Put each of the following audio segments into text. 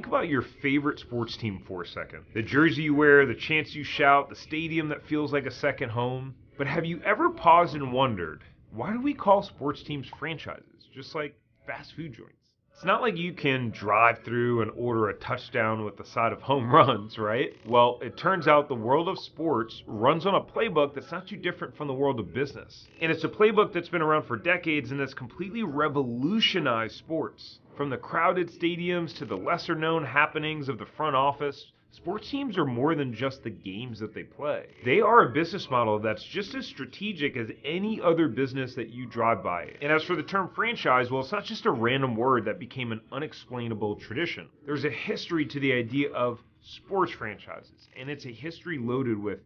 think about your favorite sports team for a second. The jersey you wear, the chants you shout, the stadium that feels like a second home. But have you ever paused and wondered, why do we call sports teams franchises, just like fast food joints? It's not like you can drive through and order a touchdown with the side of home runs, right? Well, it turns out the world of sports runs on a playbook that's not too different from the world of business. And it's a playbook that's been around for decades and has completely revolutionized sports. From the crowded stadiums to the lesser known happenings of the front office, sports teams are more than just the games that they play. They are a business model that's just as strategic as any other business that you drive by. And as for the term franchise, well, it's not just a random word that became an unexplainable tradition. There's a history to the idea of sports franchises, and it's a history loaded with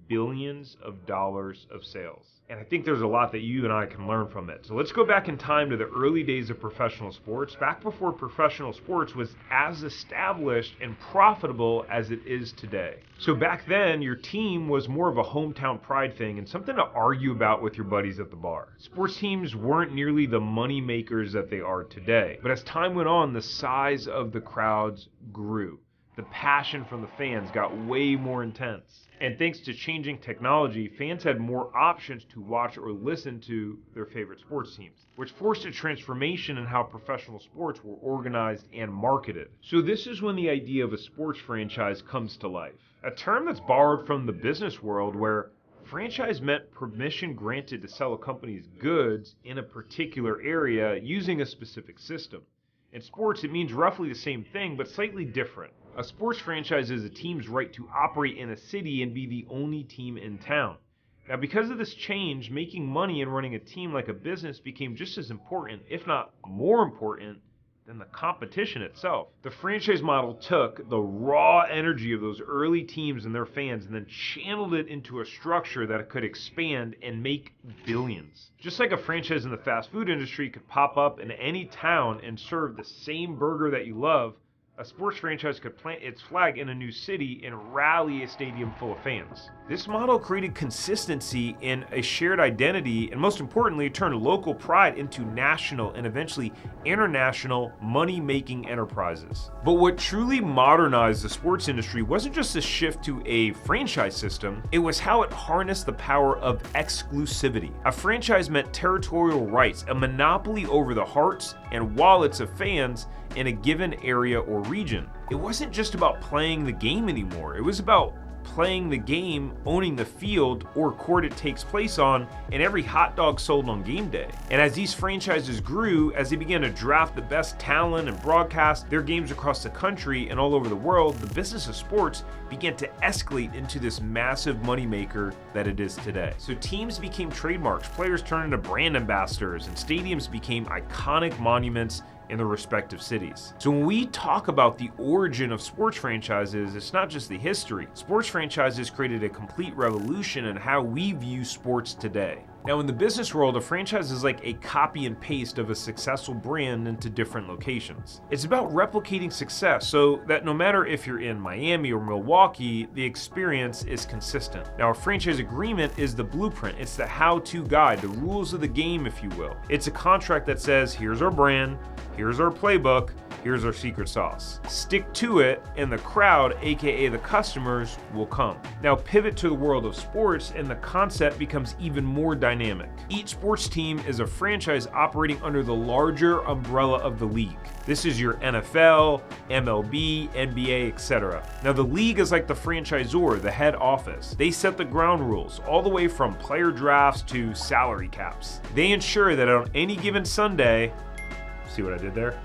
billions of dollars of sales. And I think there's a lot that you and I can learn from it. So let's go back in time to the early days of professional sports, back before professional sports was as established and profitable as it is today. So back then, your team was more of a hometown pride thing and something to argue about with your buddies at the bar. Sports teams weren't nearly the money makers that they are today. But as time went on, the size of the crowds grew. The passion from the fans got way more intense. And thanks to changing technology, fans had more options to watch or listen to their favorite sports teams, which forced a transformation in how professional sports were organized and marketed. So this is when the idea of a sports franchise comes to life. A term that's borrowed from the business world where franchise meant permission granted to sell a company's goods in a particular area using a specific system. In sports, it means roughly the same thing, but slightly different. A sports franchise is a team's right to operate in a city and be the only team in town. Now, because of this change, making money and running a team like a business became just as important, if not more important, than the competition itself. The franchise model took the raw energy of those early teams and their fans and then channeled it into a structure that could expand and make billions. Just like a franchise in the fast food industry could pop up in any town and serve the same burger that you love, a sports franchise could plant its flag in a new city and rally a stadium full of fans. This model created consistency in a shared identity and, most importantly, turned local pride into national and eventually international money-making enterprises. But what truly modernized the sports industry wasn't just a shift to a franchise system, it was how it harnessed the power of exclusivity. A franchise meant territorial rights, a monopoly over the hearts and wallets of fans in a given area or region. It wasn't just about playing the game anymore. It was about playing the game, owning the field or court it takes place on, and every hot dog sold on game day. And as these franchises grew, as they began to draft the best talent and broadcast their games across the country and all over the world, the business of sports began to escalate into this massive moneymaker that it is today. So teams became trademarks, players turned into brand ambassadors, and stadiums became iconic monuments in their respective cities. So when we talk about the origin of sports franchises, it's not just the history. Sports franchises created a complete revolution in how we view sports today. Now, in the business world, a franchise is like a copy and paste of a successful brand into different locations. It's about replicating success so that no matter if you're in Miami or Milwaukee, the experience is consistent. Now, a franchise agreement is the blueprint. It's the how-to guide, the rules of the game, if you will. It's a contract that says, here's our brand, here's our playbook, here's our secret sauce. Stick to it, and the crowd, aka the customers, will come. Now pivot to the world of sports, and the concept becomes even more dynamic. Each sports team is a franchise operating under the larger umbrella of the league. This is your NFL, MLB, NBA, etc. Now the league is like the franchisor, the head office. They set the ground rules, all the way from player drafts to salary caps. They ensure that on any given Sunday, see what I did there?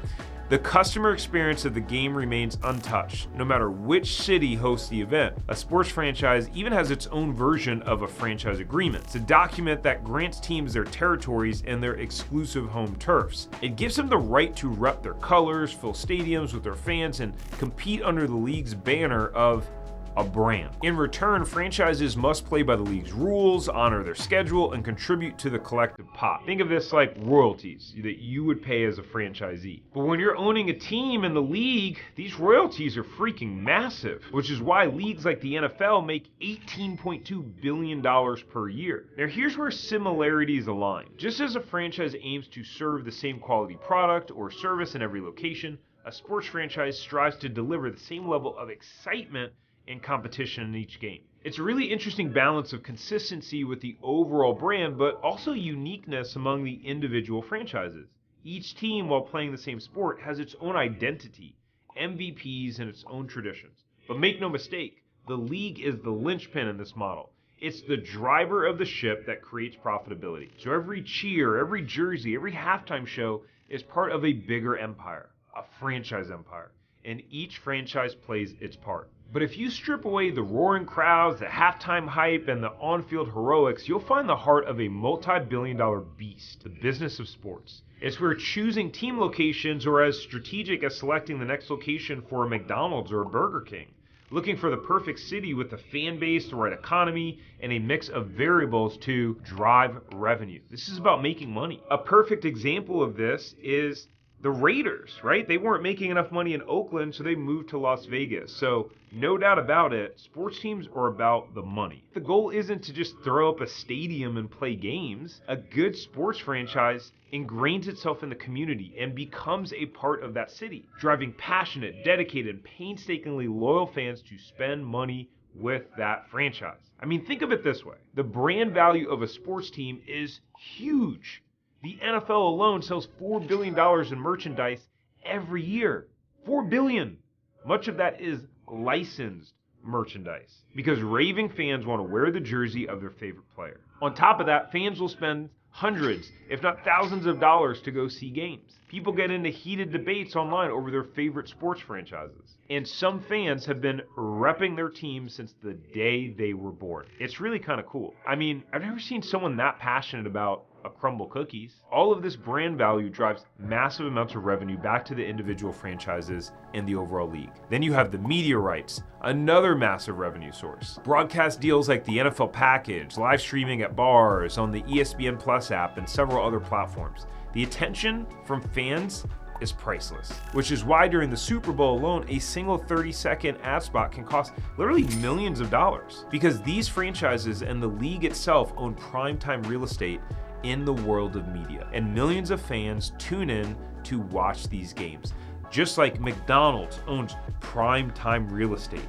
The customer experience of the game remains untouched, no matter which city hosts the event. A sports franchise even has its own version of a franchise agreement. It's a document that grants teams their territories and their exclusive home turfs. It gives them the right to rep their colors, fill stadiums with their fans, and compete under the league's banner of a brand. In return, franchises must play by the league's rules, honor their schedule, and contribute to the collective pot. Think of this like royalties that you would pay as a franchisee. But when you're owning a team in the league, these royalties are freaking massive, which is why leagues like the NFL make $18.2 billion per year. Now here's where similarities align. Just as a franchise aims to serve the same quality product or service in every location, a sports franchise strives to deliver the same level of excitement and competition in each game. It's a really interesting balance of consistency with the overall brand, but also uniqueness among the individual franchises. Each team, while playing the same sport, has its own identity, MVPs, and its own traditions. But make no mistake, the league is the linchpin in this model. It's the driver of the ship that creates profitability. So every cheer, every jersey, every halftime show is part of a bigger empire, a franchise empire, and each franchise plays its part. But if you strip away the roaring crowds, the halftime hype, and the on-field heroics, you'll find the heart of a multi-billion-dollar beast, the business of sports. It's where choosing team locations are as strategic as selecting the next location for a McDonald's or a Burger King. Looking for the perfect city with the fan base, the right economy, and a mix of variables to drive revenue. This is about making money. A perfect example of this is the Raiders, right? They weren't making enough money in Oakland, so they moved to Las Vegas. So no doubt about it, sports teams are about the money. The goal isn't to just throw up a stadium and play games. A good sports franchise ingrains itself in the community and becomes a part of that city, driving passionate, dedicated, painstakingly loyal fans to spend money with that franchise. I mean, think of it this way. The brand value of a sports team is huge. The NFL alone sells $4 billion in merchandise every year. $4 billion. Much of that is licensed merchandise because raving fans want to wear the jersey of their favorite player. On top of that, fans will spend hundreds, if not thousands of dollars to go see games. People get into heated debates online over their favorite sports franchises. And some fans have been repping their team since the day they were born. It's really kind of cool. I mean, I've never seen someone that passionate about a crumble cookies. All of this brand value drives massive amounts of revenue back to the individual franchises and the overall league. Then you have the media rights, another massive revenue source. Broadcast deals like the NFL package, live streaming at bars, on the ESPN Plus app, and several other platforms. The attention from fans is priceless, which is why during the Super Bowl alone, a single 30-second ad spot can cost literally millions of dollars, because these franchises and the league itself own primetime real estate in the world of media, and millions of fans tune in to watch these games. Just like McDonald's owns primetime real estate,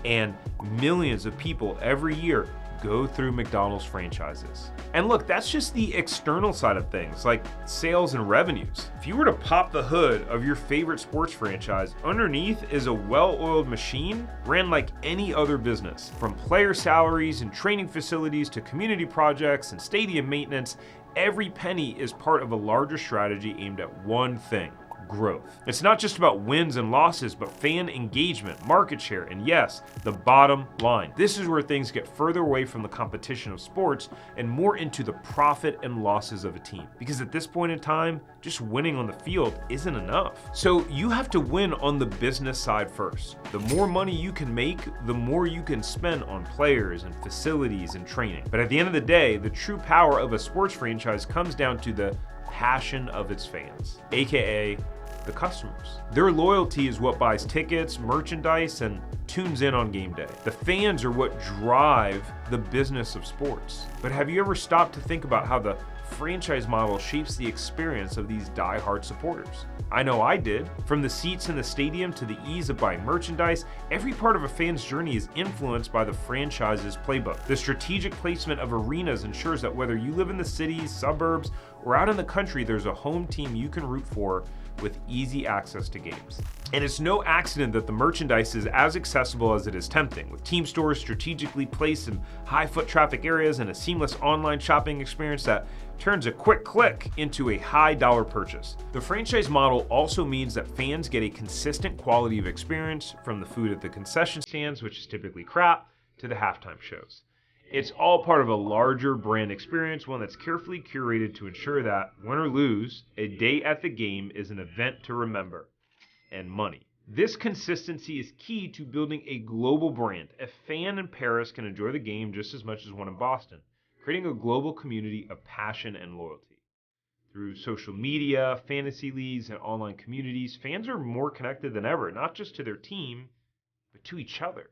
and millions of people every year go through McDonald's franchises. And look, that's just the external side of things, like sales and revenues. If you were to pop the hood of your favorite sports franchise, underneath is a well-oiled machine ran like any other business. From player salaries and training facilities to community projects and stadium maintenance, every penny is part of a larger strategy aimed at one thing: growth. It's not just about wins and losses, but fan engagement, market share, and yes, the bottom line. This is where things get further away from the competition of sports and more into the profit and losses of a team. Because at this point in time, just winning on the field isn't enough. So you have to win on the business side first. The more money you can make, the more you can spend on players and facilities and training. But at the end of the day, the true power of a sports franchise comes down to the passion of its fans, aka the customers. Their loyalty is what buys tickets, merchandise, and tunes in on game day. The fans are what drive the business of sports. But have you ever stopped to think about how the franchise model shapes the experience of these die-hard supporters? I know I did. From the seats in the stadium to the ease of buying merchandise, every part of a fan's journey is influenced by the franchise's playbook. The strategic placement of arenas ensures that whether you live in the cities, suburbs, or out in the country, there's a home team you can root for with easy access to games. And it's no accident that the merchandise is as accessible as it is tempting, with team stores strategically placed in high foot traffic areas and a seamless online shopping experience that turns a quick click into a high dollar purchase. The franchise model also means that fans get a consistent quality of experience, from the food at the concession stands, which is typically crap, to the halftime shows. It's all part of a larger brand experience, one that's carefully curated to ensure that, win or lose, a day at the game is an event to remember, and money. This consistency is key to building a global brand. A fan in Paris can enjoy the game just as much as one in Boston, creating a global community of passion and loyalty. Through social media, fantasy leagues, and online communities, fans are more connected than ever, not just to their team, but to each other.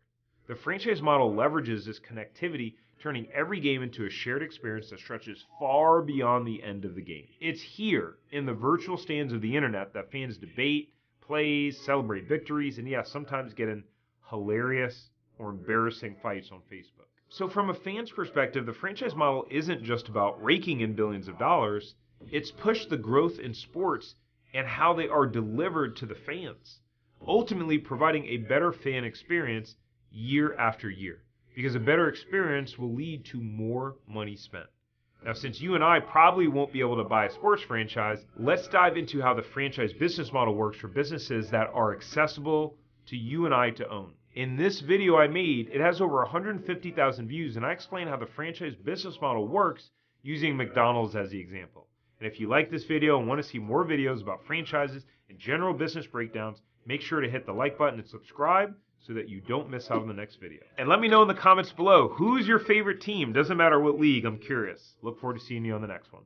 The franchise model leverages this connectivity, turning every game into a shared experience that stretches far beyond the end of the game. It's here, in the virtual stands of the internet, that fans debate, plays, celebrate victories, and yeah, sometimes get in hilarious or embarrassing fights on Facebook. So from a fan's perspective, the franchise model isn't just about raking in billions of dollars, it's pushed the growth in sports and how they are delivered to the fans, ultimately providing a better fan experience year after year, because a better experience will lead to more money spent. Now, since you and I probably won't be able to buy a sports franchise, let's dive into how the franchise business model works for businesses that are accessible to you and I to own. In this video I made, it has over 150,000 views, and I explain how the franchise business model works using McDonald's as the example. And if you like this video and want to see more videos about franchises and general business breakdowns, make sure to hit the like button and subscribe so that you don't miss out on the next video. And let me know in the comments below, who's your favorite team? Doesn't matter what league, I'm curious. Look forward to seeing you on the next one.